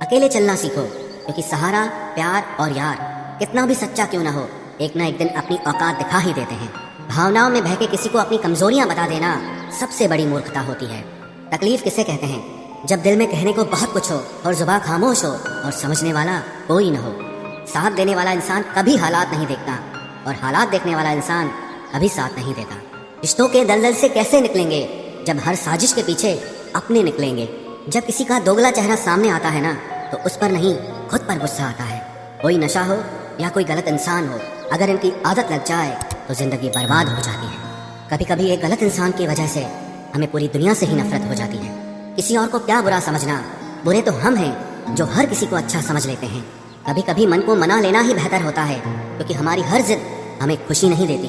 अकेले चलना सीखो, क्योंकि सहारा, प्यार और यार कितना भी सच्चा क्यों ना हो, एक ना एक दिन अपनी औकात दिखा ही देते हैं। भावनाओं में बह के किसी को अपनी कमजोरियां बता देना सबसे बड़ी मूर्खता होती है। तकलीफ किसे कहते हैं? जब दिल में कहने को बहुत कुछ हो और जुबान खामोश हो और समझने वाला कोई न हो। साथ देने वाला इंसान कभी हालात नहीं देखता और हालात देखने वाला इंसान कभी साथ नहीं देता। रिश्तों के दलदल से कैसे निकलेंगे जब हर साजिश के पीछे अपने निकलेंगे। जब किसी का दोगला चेहरा सामने आता है ना, तो उस पर नहीं खुद पर गुस्सा आता है। कोई नशा हो या कोई गलत इंसान हो, अगर इनकी आदत लग जाए तो जिंदगी बर्बाद हो जाती है। कभी कभी एक गलत इंसान की वजह से हमें पूरी दुनिया से ही नफरत हो जाती है। किसी और को क्या बुरा समझना, बुरे तो हम हैं जो हर किसी को अच्छा समझ लेते हैं। कभी कभी मन को मना लेना ही बेहतर होता है, क्योंकि हमारी हर जिद हमें खुशी नहीं देती।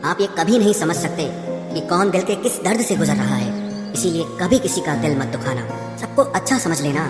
आप ये कभी नहीं समझ सकते कि कौन दिल के किस दर्द से गुजर रहा है, इसीलिए कभी किसी का दिल मत दुखाना। सबको अच्छा समझ लेना,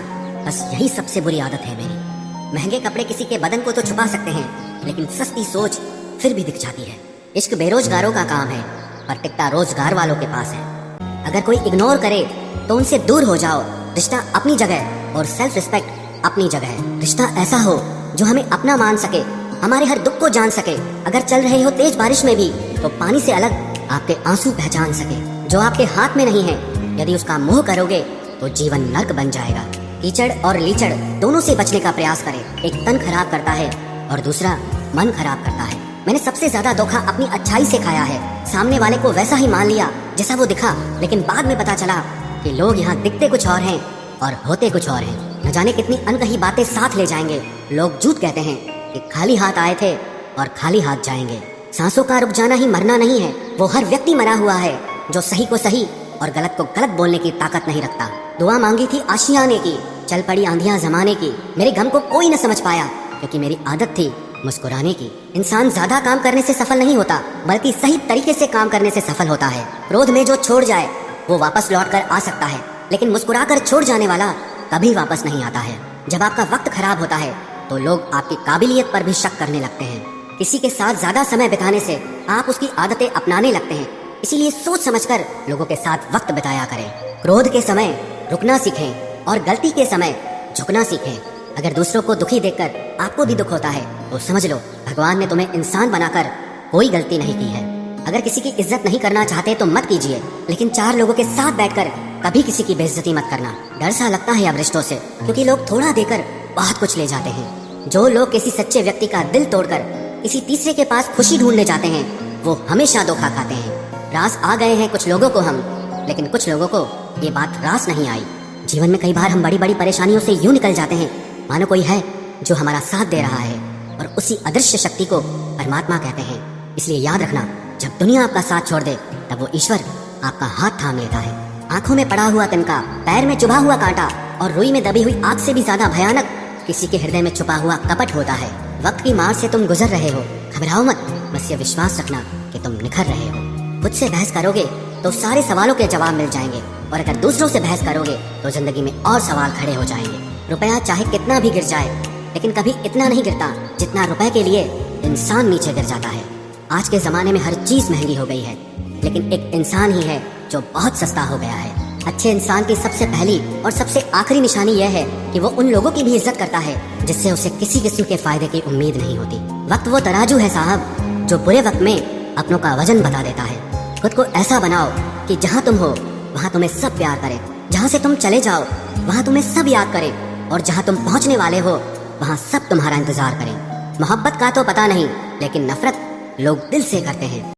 बस यही सबसे बुरी आदत है मेरी। महंगे कपड़े किसी के बदन को तो छुपा सकते हैं, लेकिन सस्ती सोच फिर भी दिख जाती है। इश्क बेरोजगारों का काम है, पर टिकटा रोजगार वालों के पास है। अगर कोई इग्नोर करे तो उनसे दूर हो जाओ। रिश्ता अपनी जगह और सेल्फ रिस्पेक्ट अपनी जगह है। रिश्ता ऐसा हो जो हमें अपना मान सके, हमारे हर दुख को जान सके। अगर चल रहे हो तेज बारिश में भी तो पानी से अलग आपके आंसू पहचान सके। जो आपके हाथ में नहीं है, यदि उसका मोह करोगे तो जीवन नर्क बन जाएगा। कीचड़ और लीचड़ दोनों से बचने का प्रयास करें। एक तन खराब करता है और दूसरा मन खराब करता है। मैंने सबसे ज्यादा धोखा अपनी अच्छाई से खाया है। सामने वाले को वैसा ही मान लिया जैसा वो दिखा, लेकिन बाद में पता चला कि लोग यहाँ दिखते कुछ और हैं और होते कुछ और हैं। न जाने कितनी अनकही बातें साथ ले जाएंगे। लोग झूठ कहते हैं कि खाली हाथ आए थे और खाली हाथ जाएंगे। सांसों का रुक जाना ही मरना नहीं है। वो हर व्यक्ति मरा हुआ है जो सही को सही और गलत को गलत बोलने की ताकत नहीं रखता। दुआ मांगी थी आशियाने की, चल पड़ी आंधियां जमाने की। मेरे गम को कोई न समझ पाया, क्योंकि मेरी आदत थी मुस्कुराने की। इंसान ज्यादा काम करने से सफल नहीं होता, बल्कि सही तरीके से काम करने से सफल होता है। क्रोध में जो छोड़ जाए वो वापस लौट कर आ सकता है, लेकिन मुस्कुरा कर छोड़ जाने वाला कभी वापस नहीं आता है। जब आपका वक्त खराब होता है तो लोग आपकी काबिलियत पर भी शक करने लगते हैं। किसी के साथ ज्यादा समय बिताने से आप उसकी आदतें अपनाने लगते हैं। इसीलिए सोच समझकर लोगों के साथ वक्त बिताया करें। क्रोध के समय रुकना सीखें और गलती के समय झुकना सीखें। अगर दूसरों को दुखी देखकर आपको भी दुख होता है तो समझ लो भगवान ने तुम्हें इंसान बनाकर कोई गलती नहीं की है। अगर किसी की इज्जत नहीं करना चाहते तो मत कीजिए, लेकिन चार लोगों के साथ बैठकर कभी किसी की बेइज्जती मत करना। डर सा लगता है अब रिश्तों से, क्योंकि लोग थोड़ा देकर बहुत कुछ ले जाते हैं। जो लोग किसी सच्चे व्यक्ति का दिल तोड़कर किसी तीसरे के पास खुशी ढूंढने जाते हैं, वो हमेशा धोखा खाते हैं। रास आ गए हैं कुछ लोगों को हम, लेकिन कुछ लोगों को ये बात रास नहीं आई। जीवन में कई बार हम बड़ी बड़ी परेशानियों से यूं निकल जाते हैं मानो कोई है जो हमारा साथ दे रहा है, और उसी अदृश्य शक्ति को परमात्मा कहते हैं। इसलिए याद रखना, जब दुनिया आपका साथ छोड़ दे तब वो ईश्वर आपका हाथ थाम लेता है। आंखों में पड़ा हुआ तिनका, पैर में चुभा हुआ कांटा और रुई में दबी हुई आग से भी ज्यादा भयानक किसी के हृदय में छुपा हुआ कपट होता है। वक्त की मार से तुम गुजर रहे हो, घबराओ मत, बस ये विश्वास रखना कि तुम निखर रहे हो। खुद से बहस करोगे तो सारे सवालों के जवाब मिल जाएंगे, और अगर दूसरों से बहस करोगे तो जिंदगी में और सवाल खड़े हो जाएंगे। रुपया चाहे कितना भी गिर जाए, लेकिन कभी इतना नहीं गिरता जितना रुपए के लिए इंसान नीचे गिर जाता है। आज के जमाने में हर चीज महंगी हो गई है, लेकिन एक इंसान ही है जो बहुत सस्ता हो गया है। अच्छे इंसान की सबसे पहली और सबसे आखिरी निशानी यह है कि वो उन लोगों की भी इज्जत करता है जिससे उसे किसी किस्म के फायदे की उम्मीद नहीं होती। वक्त वो तराजू है साहब, जो बुरे वक्त में अपनों का वजन बता देता है। खुद को ऐसा बनाओ कि जहाँ तुम हो वहाँ तुम्हें सब प्यार करें, जहाँ से तुम चले जाओ वहाँ तुम्हें सब याद करें, और जहाँ तुम पहुँचने वाले हो वहाँ सब तुम्हारा इंतजार करें। मोहब्बत का तो पता नहीं, लेकिन नफरत लोग दिल से करते हैं।